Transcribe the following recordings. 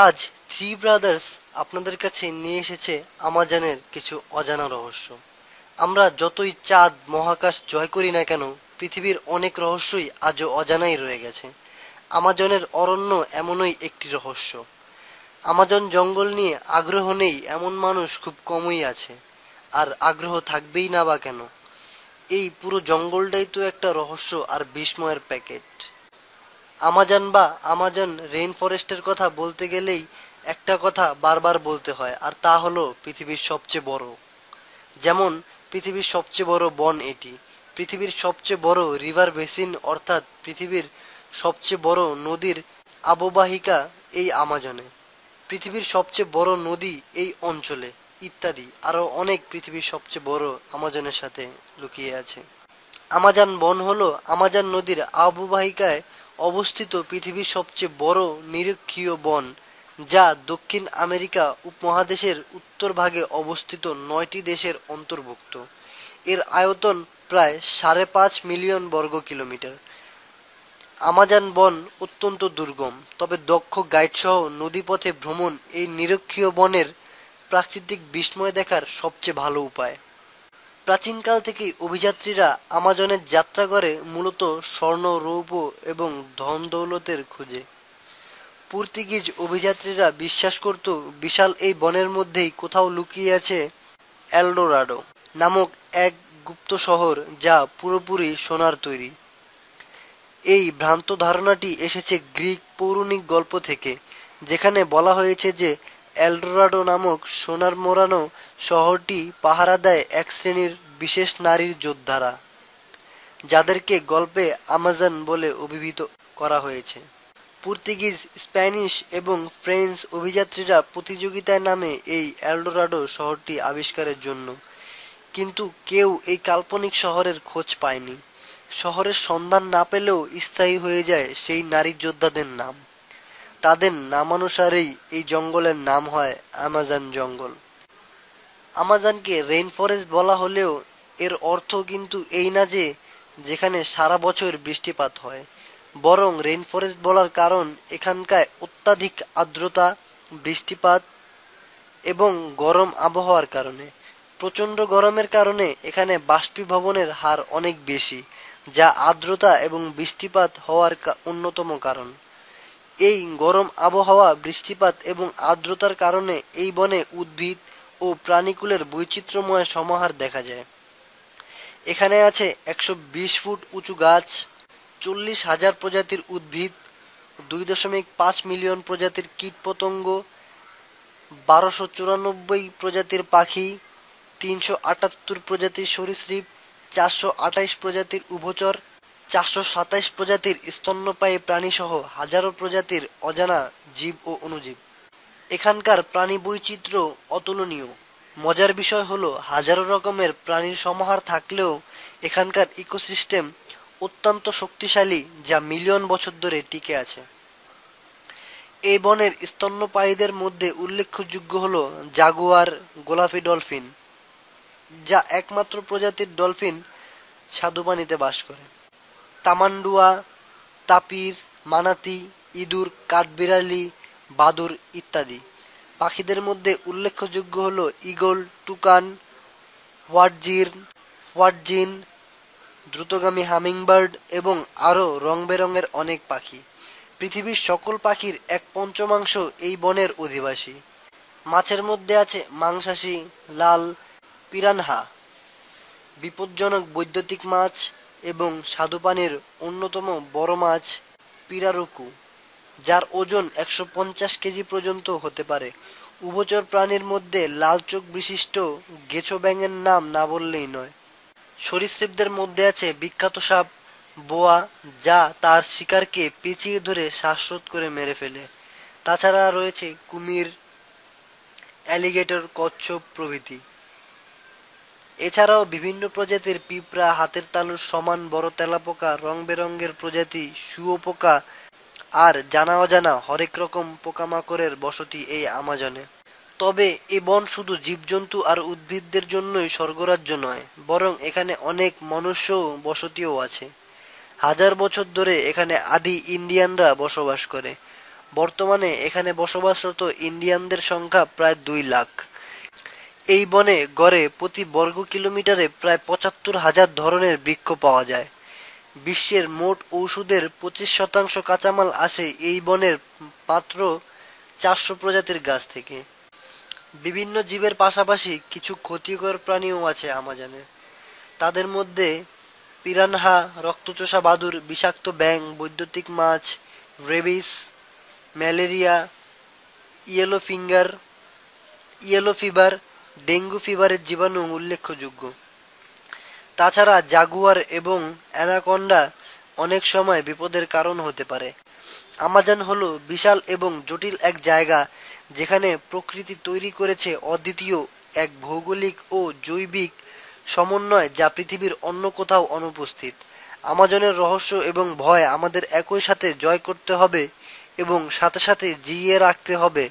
আজ three brothers আপনাদের কাছে নিয়ে এসেছে আমাজনের কিছু অজানা রহস্য। আমরা যতই চাঁদ মহাকাশ জয় করি না কেন, পৃথিবীর অনেক রহস্যই আজও অজানাই রয়ে গেছে। আমাজনের অরণ্য এমনই একটি রহস্য। আমাজন জঙ্গল নিয়ে আগ্রহ নেই এমন মানুষ খুব কমই আছে, আর আগ্রহ থাকবেই না বা কেন। এই পুরো জঙ্গলটাই তো একটা রহস্য আর বিস্ময়ের প্যাকেট। আমাজন বা আমাজন রেইন ফরেস্টের কথা বলতে গেলেই একটা কথা বারবার বলতে হয়, আর তা হলো পৃথিবীর সবচেয়ে বড়। যেমন পৃথিবীর সবচেয়ে বড় বন এটি, পৃথিবীর সবচেয়ে বড় রিভার বেসিন অর্থাৎ পৃথিবীর সবচেয়ে বড় নদীর অববাহিকা এই আমাজনে, পৃথিবীর সবচেয়ে বড় নদী এই অঞ্চলে, ইত্যাদি আরও অনেক পৃথিবীর সবচেয়ে বড় আমাজনের সাথে লুকিয়ে আছে। আমাজন বন হলো আমাজন নদীর অববাহিকায় অবস্থিত পৃথিবীর সবচেয়ে বড় নিরক্ষীয় বন, যা দক্ষিণ আমেরিকা উপমহাদেশের উত্তর ভাগে অবস্থিত 9টি দেশের অন্তর্ভুক্ত। এর আয়তন প্রায় 5.5 মিলিয়ন বর্গ কিলোমিটার। আমাজন বন অত্যন্ত দুর্গম, তবে দক্ষ গাইডসহ নদীপথে ভ্রমণ এই নিরক্ষীয় বনের প্রাকৃতিক বিস্ময় দেখার সবচেয়ে ভালো উপায়। প্রাচীনকাল থেকেই অভিযাত্রীরা আমাজনের যাত্রা করে মূলত স্বর্ণ, রৌপ্য এবং ধন দৌলতের খোঁজে। পর্তুগিজ অভিযাত্রীরা বিশ্বাস করত বিশাল এই বনের মধ্যেই কোথাও লুকিয়ে আছে এলডোরাডো নামক এক গুপ্ত শহর, যা পুরোপুরি সোনার তৈরি। এই ভ্রান্ত ধারণাটি এসেছে গ্রিক পৌরাণিক গল্প থেকে, যেখানে বলা হয়েছে যে এলডোরাডো নামক সোনার মোড়ানো শহরটি পাহারা দেয় এক শ্রেণীর বিশেষ নারীর যোদ্ধারা, যাদেরকে গল্পে আমাজন বলে অভিহিত করা হয়েছে। পর্তুগিজ, স্প্যানিশ এবং ফ্রেঞ্চ অভিযাত্রীরা প্রতিযোগিতায় নামে এই এলডোরাডো শহরটি আবিষ্কারের জন্য, কিন্তু কেউ এই কাল্পনিক শহরের খোঁজ পায়নি। শহরের সন্ধান না পেলেও স্থায়ী হয়ে যায় সেই নারী যোদ্ধাদের নাম। তাদের নামানুসারেই এই জঙ্গলের নাম হয় আমাজন জঙ্গল। আমাজনকে রেইন ফরেস্ট বলা হলেও এর অর্থ কিন্তু এই না যে যেখানে সারা বছর বৃষ্টিপাত হয়, বরং রেইন ফরেস্ট বলার কারণ এখানকার অত্যাধিক আর্দ্রতা, বৃষ্টিপাত এবং গরম আবহাওয়ার কারণে। প্রচণ্ড গরমের কারণে এখানে বাষ্পীভবনের হার অনেক বেশি, যা আর্দ্রতা এবং বৃষ্টিপাত হওয়ার অন্যতম কারণ। এই গরম আবহাওয়া, বৃষ্টিপাত এবং আর্দ্রতার কারণে এই বনে উদ্ভিদ ও প্রাণীকুলের বৈচিত্র্যময় সমাহার দেখা যায়। এখানে আছে 120 ফুট উঁচু গাছ, 40,000 প্রজাতির উদ্ভিদ, 2.5 মিলিয়ন প্রজাতির কীটপতঙ্গ, 1294 প্রজাতির পাখি, 378 প্রজাতির সরীসৃপ, 428 প্রজাতির উভচর, 427 প্রজাতির স্তন্যপায়ী প্রাণীসহ হাজারো প্রজাতির অজানা জীব ও অণুজীব। এখানকার প্রাণী বৈচিত্র্য অতুলনীয়। মজার বিষয় হলো হাজারো রকমের প্রাণীর সমাহার থাকলেও এখানকার ইকোসিস্টেম অত্যন্ত শক্তিশালী, যা মিলিয়ন বছর ধরে টিকে আছে। এই বনের স্তন্যপায়ীদের মধ্যে উল্লেখযোগ্য হল জাগুয়ার, গোলাপি ডলফিন, যা একমাত্র প্রজাতির ডলফিন স্বাদুপানিতে বাস করে, তামান্ডুয়া, তাপির, মানাতি, ইঁদুর, কাঠবিড়ালি, বাদুড় ইত্যাদি। পাখিদের মধ্যে উল্লেখযোগ্য হল ঈগল, টুকান, হোয়াটজিন, দ্রুতগামী হামিংবার্ড এবং আরও রংবেরঙের অনেক পাখি। পৃথিবীর সকল পাখির 1/5 এই বনের অধিবাসী। মাছের মধ্যে আছে মাংসাশী লাল পিরানহা, বিপজ্জনক বৈদ্যুতিক মাছ এবং স্বাদুপানির অন্যতম বড় মাছ পিরারুকু, যার ওজন 150 কেজি পর্যন্ত হতে পারে। উভচর প্রাণীর মধ্যে লাল চোখ বিশিষ্ট গেছো ব্যাঙের নাম না বললেই নয়। সরীসৃপদের মধ্যে আছে বিখ্যাত সাপ বোয়া, যা তার শিকারকে পেঁচিয়ে ধরে শ্বাসরোধ করে মেরে ফেলে। তাছাড়া রয়েছে কুমির, অ্যালিগেটর, কচ্ছপ প্রভৃতি। এছাড়াও বিভিন্ন প্রজাতির পিঁপড়া, হাতের তালুর সমান বড় তেলাপোকা, রং বেরঙের প্রজাতি শুঁয়োপোকা আর জানা অজানা হরেক রকম পোকামাকড়ের বসতি এই আমাজনে। তবে এ বন শুধু জীবজন্তু আর উদ্ভিদদের জন্যই স্বর্গরাজ্য নয়, বরং এখানে অনেক মনুষ্য বসতিও আছে। হাজার বছর ধরে এখানে আদি ইন্ডিয়ানরা বসবাস করে। বর্তমানে এখানে বসবাসরত ইন্ডিয়ানদের সংখ্যা প্রায় 2 লাখ। এই বনে গড়ে প্রতি বর্গ কিলোমিটারে প্রায় 75,000 ধরনের বৃক্ষ পাওয়া যায়। বিশ্বের মোট ঔষধের 25% কাঁচামাল আসে এই বনের মাত্র 400 প্রজাতির গাছ থেকে। বিভিন্ন জীবের পাশাপাশি কিছু ক্ষতিকর প্রাণীও আছে আমাজনে। তাদের মধ্যে পিরানহা, রক্তচোষা বাদুড়, বিষাক্ত ব্যাঙ, বৈদ্যুতিক মাছ, rabies, malaria, yellow finger, yellow fever, dengue ফিভারের জীবাণু উল্লেখযোগ্য। তাছাড়া জাগুয়ার এবং অ্যানাকোন্ডা অনেক সময় বিপদের কারণ হতে পারে। আমাজন হলো বিশাল এবং জটিল এক জায়গা যেখানে প্রকৃতি তৈরি করেছে অদ্বিতীয় এক ভৌগোলিক ও জৈবিক সমন্বয় যা পৃথিবীর অন্য কোথাও অনুপস্থিত। আমাজনের রহস্য এবং ভয় আমাদের একই সাথে জয় করতে হবে এবং সাথে সাথে জিইয়ে রাখতে হবে,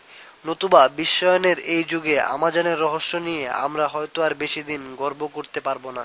নতুবা বিশ্বায়নের এই যুগে আমাজনের রহস্য নিয়ে আমরা হয়তো আর বেশি দিন গর্ব করতে পারবো না।